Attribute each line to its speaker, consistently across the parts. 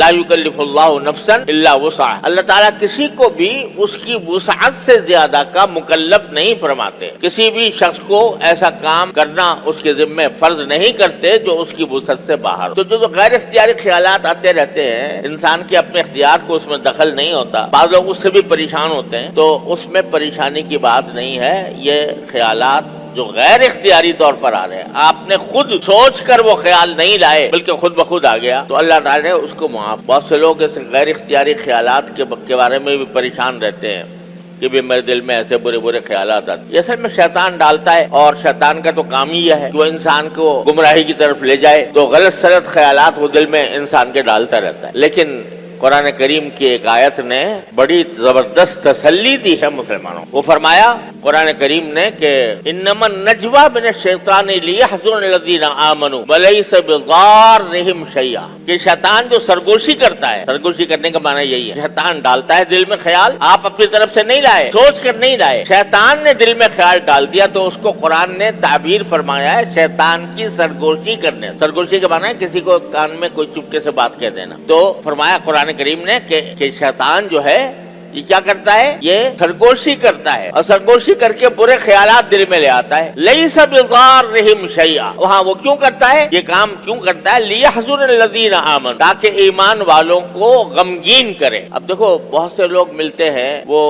Speaker 1: لا یکلفُ نفسا الا وسعها، اللہ تعالیٰ کسی کو بھی اس کی وسعت سے زیادہ کا مکلف نہیں فرماتے، کسی بھی شخص کو ایسا کام کرنا اس کے ذمہ فرض نہیں کرتے جو اس کی وسعت سے باہر ہو۔ تو جو غیر اختیاری خیالات آتے رہتے ہیں، انسان کے اپنے اختیار کو اس میں دخل نہیں ہوتا، بعض لوگ اس سے بھی پریشان ہوتے ہیں، تو اس میں پریشانی کی بات نہیں ہے۔ یہ خیالات جو غیر اختیاری طور پر آ رہے ہیں، آپ نے خود سوچ کر وہ خیال نہیں لائے بلکہ خود بخود آ گیا، تو اللہ تعالیٰ نے اس کو معاف۔ بہت سے لوگ اس غیر اختیاری خیالات کے بارے میں بھی پریشان رہتے ہیں کہ بھی میرے دل میں ایسے برے برے خیالات آتے ہیں۔ یہ اصل میں شیطان ڈالتا ہے، اور شیطان کا تو کام ہی یہ ہے کہ وہ انسان کو گمراہی کی طرف لے جائے، تو غلط سلط خیالات وہ دل میں انسان کے ڈالتا رہتا ہے۔ لیکن قرآن کریم کی ایک آیت نے بڑی زبردست تسلی دی ہے مسلمانوں کو۔ وہ فرمایا قرآن کریم نے کہ انما النجوى من الشیطان لیحزن الذین آمنوا ولیس بضارہم شیئا، کہ شیطان جو سرگوشی کرتا ہے، سرگوشی کرنے کا معنی یہی ہے، شیطان ڈالتا ہے دل میں خیال، آپ اپنی طرف سے نہیں لائے، سوچ کر نہیں لائے، شیطان نے دل میں خیال ڈال دیا، تو اس کو قرآن نے تعبیر فرمایا ہے شیطان کی سرگوشی کرنے۔ سرگوشی کا معنی ہے کسی کو کان میں کوئی چپکے سے بات کہہ دینا۔ تو فرمایا قرآن کریم نے کہ شیطان جو ہے یہ کیا کرتا ہے، یہ سرگوشی کرتا ہے، اور سرگوشی کر کے برے خیالات دل میں لے آتا ہے۔ لیس بضارہم شیئا، وہاں وہ کیوں کرتا ہے، یہ کام کیوں کرتا ہے، لیحزن الذین آمنوا، تاکہ ایمان والوں کو غمگین کرے۔ اب دیکھو بہت سے لوگ ملتے ہیں، وہ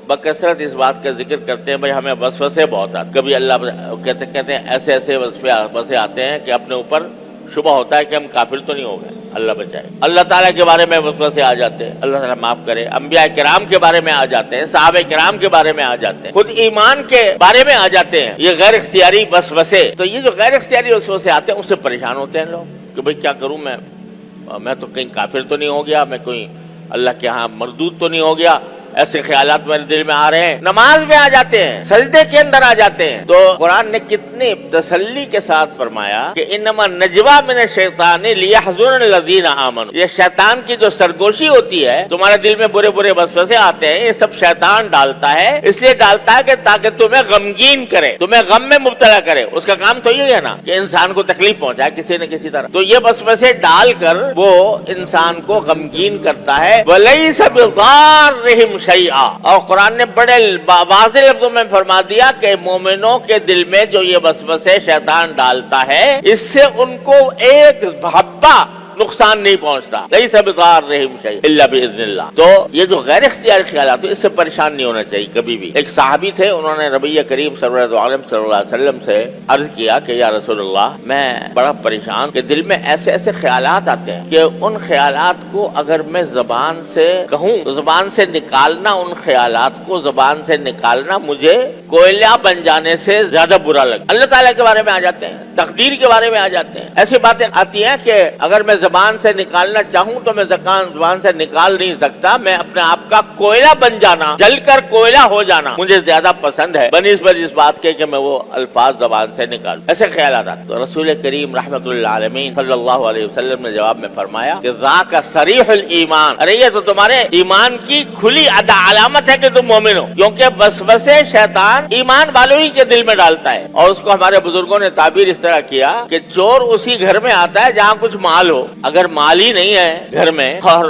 Speaker 1: بکثرت اس بات کا ذکر کرتے ہیں، بھائی ہمیں وسوسے بہت آتے، کبھی اللہ کہتے ہیں ایسے وسوسے آتے ہیں کہ اپنے اوپر شبہ ہوتا ہے کہ ہم کافر تو نہیں ہو گئے، اللہ بچائے۔ اللہ تعالیٰ کے بارے میں وسوسے آ جاتے ہیں، اللہ تعالیٰ معاف کرے، انبیاء کرام کے بارے میں آ جاتے ہیں، صحابہ کرام کے بارے میں آ جاتے ہیں، خود ایمان کے بارے میں آ جاتے ہیں، یہ غیر اختیاری وسوسے۔ تو یہ جو غیر اختیاری وسوسے آتے ہیں اس سے پریشان ہوتے ہیں لوگ کہ بھئی کیا کروں میں تو کہیں کافر تو نہیں ہو گیا، میں کوئی اللہ کے ہاں مردود تو نہیں ہو گیا، ایسے خیالات میرے دل میں آ رہے ہیں، نماز میں آ جاتے ہیں، سجدے کے اندر آ جاتے ہیں۔ تو قرآن نے کتنی تسلی کے ساتھ فرمایا کہ انما النجوى من الشیطان لیحزن الذین آمنوا، یہ شیطان کی جو سرگوشی ہوتی ہے، تمہارے دل میں برے برے وسوسے آتے ہیں، یہ سب شیطان ڈالتا ہے، اس لیے ڈالتا ہے کہ تاکہ تمہیں غمگین کرے، تمہیں غم میں مبتلا کرے۔ اس کا کام تو یہ ہے نا کہ انسان کو تکلیف پہنچائے کسی نہ کسی طرح، تو یہ وسوسے ڈال کر وہ انسان کو غمگین کرتا ہے۔ ولیس بضارہم شیئا، اور قرآن نے بڑے واضح لفظوں میں فرما دیا کہ مومنوں کے دل میں جو یہ وسوسے شیطان ڈالتا ہے، اس سے ان کو ایک حبہ نقصان نہیں پہنچتا، لیس بضارہم شیئا الا باذن اللہ۔ تو یہ جو غیر اختیاری خیالات اس سے پریشان نہیں ہونا چاہیے کبھی بھی۔ ایک صحابی تھے، انہوں نے نبی کریم صلی اللہ علیہ وسلم سے عرض کیا کہ یا رسول اللہ، میں بڑا پریشان کہ دل میں ایسے ایسے خیالات آتے ہیں کہ ان خیالات کو اگر میں زبان سے کہوں تو زبان سے نکالنا، ان خیالات کو زبان سے نکالنا مجھے کوئلہ بن جانے سے زیادہ برا لگتا۔ اللہ تعالیٰ کے بارے میں آ جاتے ہیں، تقدیر کے بارے میں آ جاتے ہیں، ایسی باتیں آتی ہیں کہ اگر میں زبان سے نکالنا چاہوں تو میں زبان سے نکال نہیں سکتا، میں اپنے آپ کا کوئلہ بن جانا، جل کر کوئلہ ہو جانا مجھے زیادہ پسند ہے بنسبت اس بات کے کہ میں وہ الفاظ زبان سے نکالوں۔ ایسے خیالات آتے، تو رسول کریم رحمت اللہ عالمین صلی اللہ علیہ وسلم نے جواب میں فرمایا کہ ذاک صریح الایمان، ارے یہ تو تمہارے ایمان کی کھلی علامت ہے کہ تم مومن ہو، کیونکہ وسوسے شیطان ایمان والوں ہی کے دل میں ڈالتا ہے۔ اور اس کو ہمارے بزرگوں نے تعبیر اس طرح کیا کہ چور اسی گھر میں آتا ہے جہاں کچھ مال ہو، اگر مال ہی نہیں ہے گھر میں اور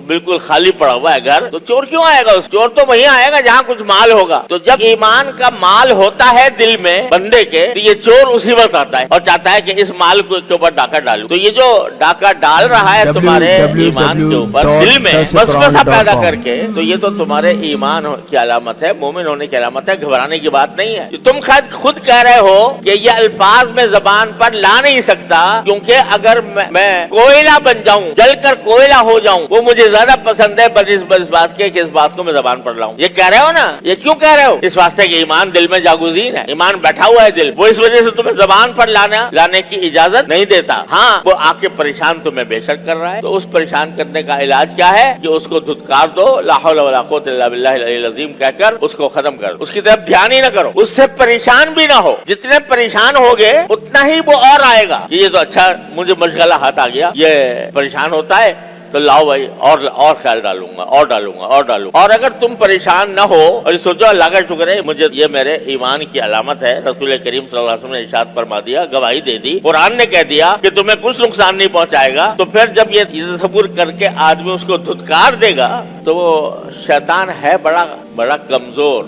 Speaker 1: بالکل خالی پڑا ہوا ہے گھر، تو چور کیوں آئے گا؟ اس چور تو وہیں آئے گا جہاں کچھ مال ہوگا۔ تو جب ایمان کا مال ہوتا ہے دل میں بندے کے، تو یہ چور اسی وقت آتا ہے اور چاہتا ہے کہ اس مال کے اوپر ڈاکہ ڈالوں۔ تو یہ جو ڈاکہ ڈال رہا ہے تمہارے ایمان کے اوپر دل میں وسوسہ پیدا کر کے، تو یہ تو تمہارے ایمان کی علامت ہے، مومن ہونے کی علامت ہے، گھبرانے کی بات نہیں ہے۔ تم خود کہہ رہے ہو کہ یہ الفاظ میں زبان پر لا نہیں سکتا، کیونکہ اگر میں کوئلہ بن جاؤں، جل کر کوئلہ ہو جاؤں، وہ مجھے زیادہ پسند ہے بنسبت اس بات کے کہ اس بات کو میں زبان پر لاؤں۔ یہ کہہ رہے ہو نا، یہ کیوں کہہ رہے ہو؟ اس واسطے کہ ایمان دل میں جاگزین ہے، ایمان بیٹھا ہوا ہے دل، وہ اس وجہ سے تمہیں زبان پر لانے کی اجازت نہیں دیتا۔ ہاں وہ آ کے پریشان تمہیں بے شک کر رہا ہے، تو اس پریشان کرنے کا علاج کیا ہے کہ اس کو دھتکار دو، لا حول ولا قوت الا باللہ العلی العظیم کہہ کر اس کو ختم کر دو، اس کی طرف دھیان ہی نہ کرو، اس سے پریشان بھی نہ ہو۔ جتنے پریشان ہوگے اتنا ہی وہ اور آئے گا کہ یہ تو اچھا مجھے مشغلہ ہاتھ آ گیا، یہ پریشان ہوتا ہے تو لاؤ بھائی اور خیال ڈالوں گا اور اگر تم پریشان نہ ہو اور سوچو اللہ کا شکر ہے مجھے یہ میرے ایمان کی علامت ہے، رسول کریم صلی اللہ علیہ وسلم نے ارشاد فرما دیا، گواہی دے دی، قرآن نے کہہ دیا کہ تمہیں کچھ نقصان نہیں پہنچائے گا، تو پھر جب یہ تصور کر کے آدمی اس کو دھتکار دے گا تو وہ شیطان ہے بڑا کمزور،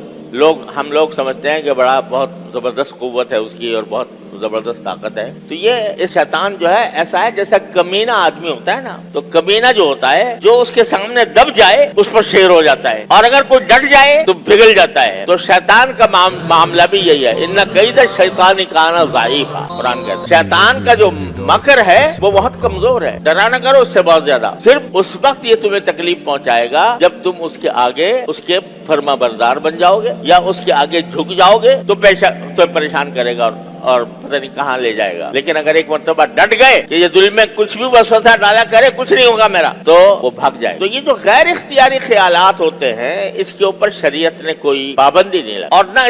Speaker 1: ہم لوگ سمجھتے ہیں کہ بہت زبردست قوت ہے اس کی اور بہت زبردست طاقت ہے، تو یہ شیطان جو ہے ایسا ہے جیسا کمینہ آدمی ہوتا ہے نا، تو کمینہ جو ہوتا ہے جو اس کے سامنے دب جائے اس پر شیر ہو جاتا ہے، اور اگر کوئی ڈٹ جائے تو پگھل جاتا ہے، تو شیطان کا معاملہ بھی یہی ہے، ان کید الشیطان کان ضعیفا، قرآن کہتا ہے شیطان کا جو مکر ہے وہ بہت کمزور ہے، ڈرا نہ کرو اس سے بہت زیادہ، صرف اس وقت یہ تمہیں تکلیف پہنچائے گا جب تم اس کے آگے اس کے فرما بردار بن جاؤ گے یا اس کے آگے جھک جاؤ گے تو پریشان کرے گا اور پتہ نہیں کہاں لے جائے گا، لیکن اگر ایک مرتبہ ڈٹ گئے کہ یہ دل میں کچھ بھی وسوسہ ڈالا کرے کچھ نہیں ہوگا میرا، تو وہ بھاگ جائے۔ تو یہ جو غیر اختیاری خیالات ہوتے ہیں اس کے اوپر شریعت نے کوئی پابندی نہیں لگا، اور نہ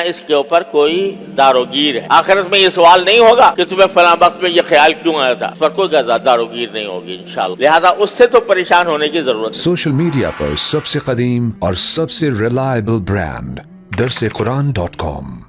Speaker 1: اس کے اوپر کوئی داروگیر ہے، آخرت میں یہ سوال نہیں ہوگا کہ تمہیں فلاں وقت میں یہ خیال کیوں آیا تھا، اس پر کوئی داروگیر نہیں ہوگی انشاءاللہ، لہذا اس سے تو پریشان ہونے کی ضرورت ہے۔
Speaker 2: سوشل میڈیا پر سب سے قدیم اور سب سے ریلائبل برانڈ درسقرآن.com